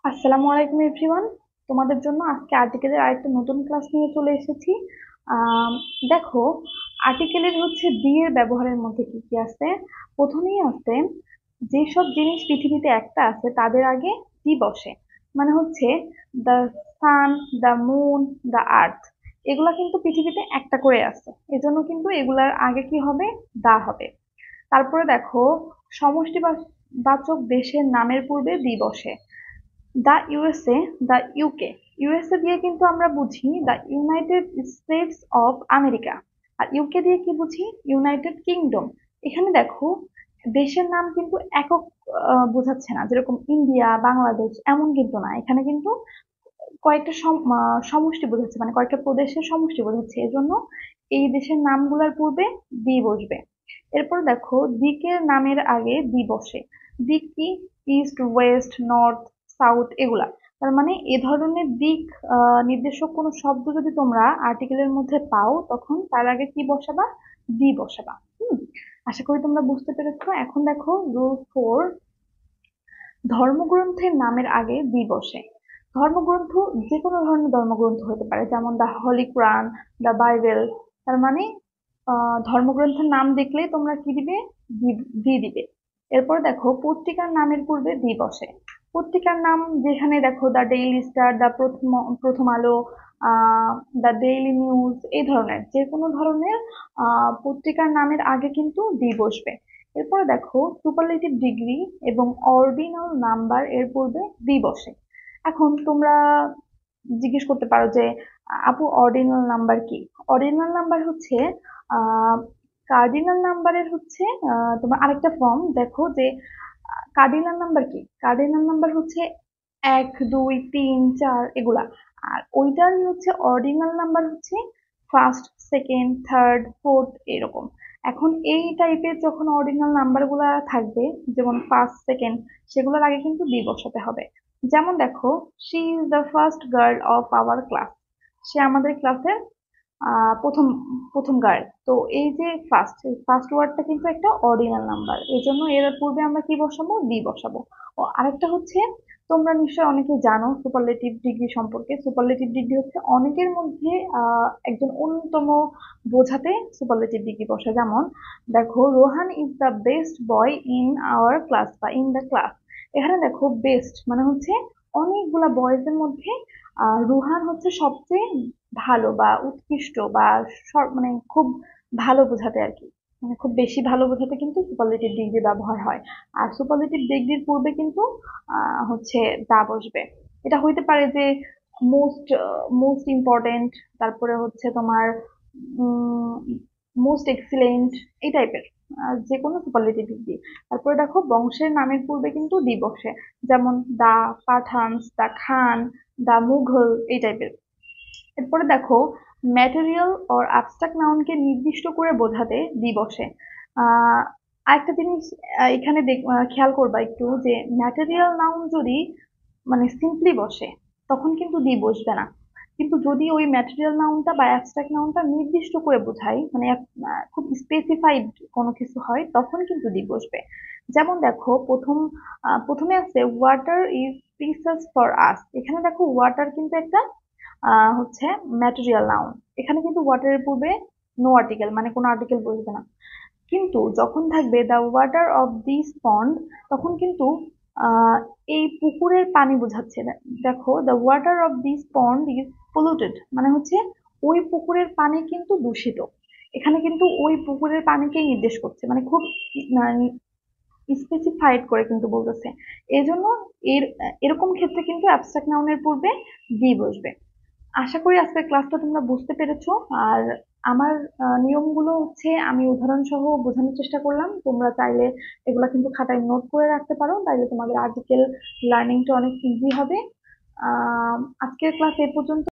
আসসালামু আলাইকুম এভরিওয়ান। তোমাদের জন্য আজকে আর্টিকেলের আরেকটা নতুন ক্লাস নিয়ে চলে এসেছি। আম, দেখো, আর্টিকেলের হচ্ছে বি এর ব্যবহারের মধ্যে কি কি আছে। প্রথমেই আছে, যেসব জিনিস পৃথিবীতে একটা আছে তাদের আগে দি বসে। মানে হচ্ছে the sun, the moon, the earth, এগুলা কিন্তু পৃথিবীতে একটা করে আছে, এজন্য কিন্তু এগুলার আগে কি হবে, দা হবে। তারপরে দেখো, সমষ্টি বাচক দেশের নামের পূর্বে দি বসে। The USA, the UK. USA দিয়ে কিন্তু আমরা বুঝি the United States of America, আর ইউকে দিয়ে কি বুঝি, ইউনাইটেড কিংডম। এখানে দেখো, দেশের নাম কিন্তু একক বোঝাচ্ছে না, যেরকম ইন্ডিয়া, বাংলাদেশ এমন কিন্তু না, এখানে কিন্তু কয়েকটা সমষ্টি বোঝাচ্ছে, মানে কয়েকটা প্রদেশের সমষ্টি বোঝাচ্ছে, এজন্য এই দেশের নামগুলোর পূর্বে দি বসবে। এরপর দেখো, দিকের নামের আগে দি বসে। দিক কি, ইস্ট, ওয়েস্ট, নর্থ, সাউথ এগুলা। তার মানে এ ধরনের দিক নির্দেশক কোনো শব্দ যদি তোমরা আর্টিকেলের মধ্যে পাও, তখন তার আগে কি বসাবা, দি বসাবা। আশা করি তোমরা বুঝতে পেরেছো। এখন দেখো রুল 4, ধর্মগ্রন্থের নামের আগে দি বসে। ধর্মগ্রন্থ যে কোনো ধরনের ধর্মগ্রন্থ হতে পারে, যেমন দা হলি কোরআন, দা বাইবেল। তার মানে ধর্মগ্রন্থের নাম দেখলে তোমরা কি দিবে, দি দিবে। এরপর দেখো, পত্রিকার নামের পূর্বে দি বসে। পত্রিকার নাম যেখানে দেখো দা ডেইলি স্টার, দা প্রথম আলো, দা ডেইলি নিউজ, এই ধরনের যে কোনো ধরনের পত্রিকার নামের আগে কিন্তু দি বসবে। এরপর দেখো, সুপারলেটিভ ডিগ্রি এবং অর্ডিনাল নাম্বার এর পূর্বে দি বসে। এখন তোমরা জিজ্ঞেস করতে পারো যে আপু অর্ডিনাল নাম্বার কি। অর্ডিনাল নাম্বার হচ্ছে কার্ডিনাল নাম্বারের হচ্ছে তোমার আরেকটা ফর্ম। দেখো যে কার্ডিনাল নাম্বার কি, কার্ডিনাল নাম্বার হচ্ছে 1 2 3 4 এগুলা, আর ওইটারই হচ্ছে অর্ডিনাল নাম্বার হচ্ছে ফার্স্ট, সেকেন্ড, থার্ড, ফোর্থ এরকম। এখন এই টাইপের যখন অর্ডিনাল নাম্বার গুলা থাকবে, যেমন ফার্স্ট, সেকেন্ড, সেগুলোর আগে কিন্তু দি বসাতে হবে। যেমন দেখো, she is the first girl of our class. সে আমাদের ক্লাসের প্রথম প্রথম গার্ল। তো এই যে ফার্স্ট, ফার্স্ট ওয়ার্ডটা কিন্তু একটা অর্ডিনাল নাম্বার, এই জন্য এর পূর্বে আমরা কি বসাবো, দি বসাবো। ও আরেকটা হচ্ছে, তোমরা নিশ্চয়ই অনেকে জানো সুপারলেটিভ ডিগ্রি সম্পর্কে। সুপারলেটিভ ডিগ্রি হচ্ছে অনেকের মধ্যে একজন অন্যতম বোঝাতে সুপারলেটিভ ডিগ্রি বসা। যেমন দেখো, Rohan is the best boy in our class বা ইন দ্য ক্লাস। এখানে দেখো, বেস্ট মানে হচ্ছে অনেকগুলা বয়েজ এর মধ্যে রুহান হচ্ছে সবচেয়ে ভালো বা উৎকৃষ্ট বা মানে খুব ভালো বোঝাতে আর কি, মানে খুব বেশি ভালো বোঝাতে কিন্তু সুপারলেটিভ ডিগ্রি ব্যবহার হয়। আর সুপারলেটিভ ডিগ্রির পূর্বে কিন্তু হচ্ছে দা বসবে। এটা হইতে পারে যে মোস্ট মোস্ট ইম্পর্টেন্ট, তারপরে হচ্ছে তোমার মোস্ট এক্সিলেন্ট, এই টাইপের যে কোনো সুপারলেটিভ ডিগ্রি। তারপরে দেখো, বংশের নামের পূর্বে কিন্তু দি বসে। যেমন দা পাঠানস, দা খান, দা মুঘল, এই টাইপের। এরপরে দেখো, ম্যাটেরিয়াল অর অ্যাবস্ট্রাক্ট নাউনকে নির্দিষ্ট করে বোঝাতে দি বসে। আরেকটা জিনিস এখানে খেয়াল করবা একটু, যে ম্যাটেরিয়াল নাউন যদি মানে সিম্পলি বসে, তখন কিন্তু দি বসবে না। কিন্তু যদি ওই ম্যাটেরিয়াল নাউনটা বা অ্যাবস্ট্রাক্ট নাউনটা নির্দিষ্ট করে বোঝায়, মানে খুব স্পেসিফাইড কোনো কিছু হয়, তখন কিন্তু দি বসবে। যেমন দেখো, প্রথমে আছে ওয়াটার ইজ প্রিসাস ফর আস। এখানে দেখো, ওয়াটার কিন্তু একটা হচ্ছে ম্যাটেরিয়াল নাউন। এখানে কিন্তু ওয়াটারের পূর্বে নো আর্টিকেল, মানে কোনো আর্টিকেল বসবে না। কিন্তু যখন থাকবে দ্য ওয়াটার অফ দিস পন্ড, তখন কিন্তু আহ, এই পুকুরের পানি বোঝাচ্ছে। দেখো, the water of this pond is polluted, মানে হচ্ছে ওই পুকুরের পানি কিন্তু দূষিত। এখানে কিন্তু ওই পুকুরের পানিকে নির্দেশ করছে, মানে খুব স্পেসিফাইড করে কিন্তু বলতেছে। এই জন্য এরকম ক্ষেত্রে কিন্তু অ্যাবস্ট্রাক্ট নাউনের পূর্বে দি বসবে। আশা করি আজকের ক্লাসটা তোমরা বুঝতে পেরেছো। আর আমার নিয়মগুলো হচ্ছে আমি উদাহরণ সহ বোঝানোর চেষ্টা করলাম। তোমরা চাইলে এগুলা কিন্তু খাতায় নোট করে রাখতে পারো, তাইলে তোমাদের আর্টিকেল লার্নিংটা অনেক ইজি হবে। আজকের ক্লাস এ পর্যন্ত।